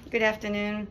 Good afternoon.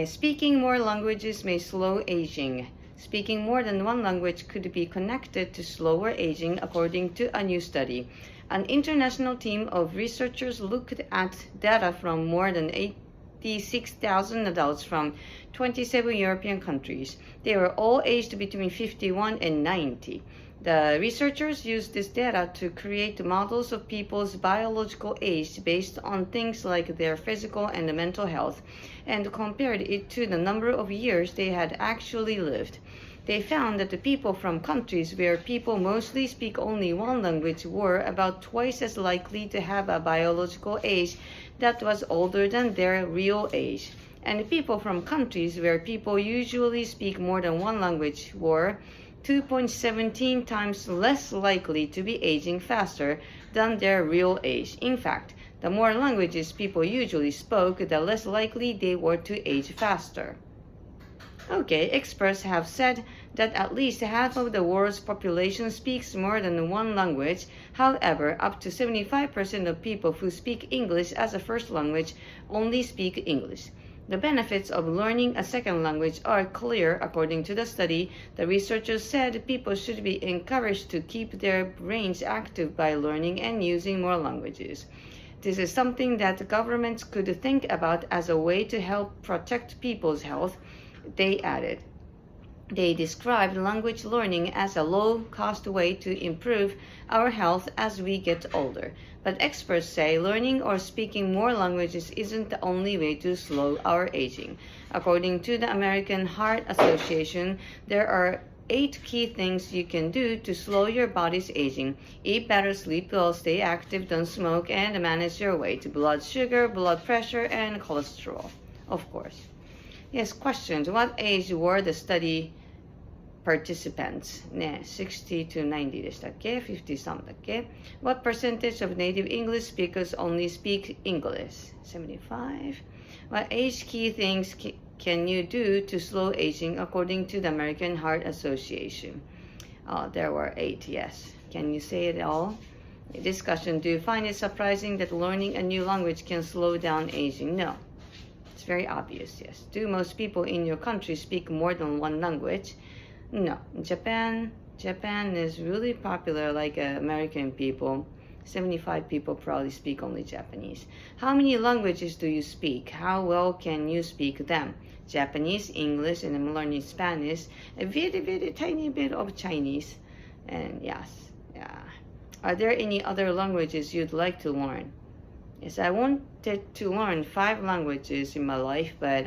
Speaking more languages may slow aging. Speaking more than one language could be connected to slower aging, according to a new study. An international team of researchers looked at data from more than 86,000 adults from 27 European countries. They were all aged between 51 and 90. The researchers used this data to create models of people's biological age based on things like their physical and mental health, and compared it to the number of years they had actually lived. They found that the people from countries where people mostly speak only one language were about twice as likely to have a biological age that was older than their real age. And people from countries where people usually speak more than one language were 2.17 times less likely to be aging faster than their real age. In fact, the more languages people usually spoke, the less likely they were to age faster. Okay, experts have said that at least half of the world's population speaks more than one language. However, up to 75% of people who speak English as a first language only speak English. The benefits of learning a second language are clear. According to the study, the researchers said people should be encouraged to keep their brains active by learning and using more languages. This is something that governments could think about as a way to help protect people's health, they added. They described language learning as a low-cost way to improve our health as we get older. But experts say learning or speaking more languages isn't the only way to slow our aging. According to the American Heart Association, there are 8 key things you can do to slow your body's aging. Eat better, sleep well, stay active, don't smoke, and manage your weight, blood sugar, blood pressure, and cholesterol, of course. Yes, questions. What age were the study participants? 60 to 90 でしたっけ ?50 some だっけ What percentage of native English speakers only speak English? 75. What age key things can you do to slow aging according to the American Heart Association? There were 8, yes. Can you say it all? Discussion. Do you find it surprising that learning a new language can slow down aging? No. It's very obvious, yes. Do most people in your country speak more than one language? No. Japan is really popular like American people. 75 people probably speak only Japanese. How many languages do you speak? How well can you speak them? Japanese, English, and I'm learning Spanish. A very, very tiny bit of Chinese. And yes, yeah. Are there any other languages you'd like to learn? Yes, I wanted to learn 5 languages in my life, but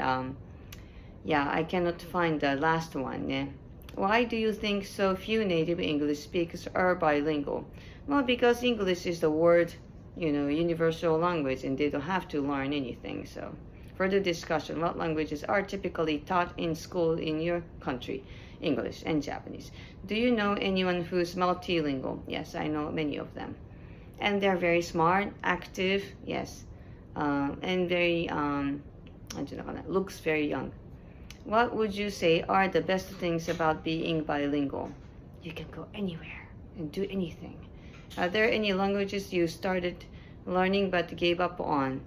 yeah, I cannot find the last one. Yeah. Why do you think so few native English speakers are bilingual? Well, because English is the world, universal language, and they don't have to learn anything. So, further discussion, what languages are typically taught in school in your country? English and Japanese. Do you know anyone who's multilingual? Yes, I know many of them. And they're very smart, active, yes, and very, looks very young. What would you say are the best things about being bilingual? You can go anywhere and do anything. Are there any languages you started learning but gave up on?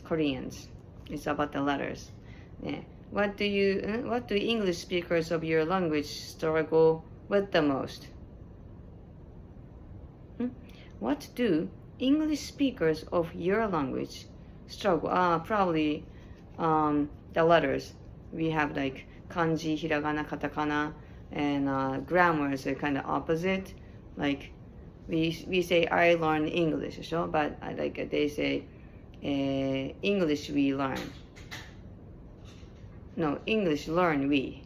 Koreans. It's about the letters. Yeah. What do English speakers of your language struggle with the most? What do English speakers of your language struggle? Probably the letters. We have like kanji, hiragana, katakana, and grammars are kind of opposite. Like we say I learn English, so but they say English we learn. No, English learn we.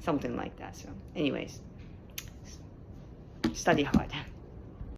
Something like that. So anyways, study hard.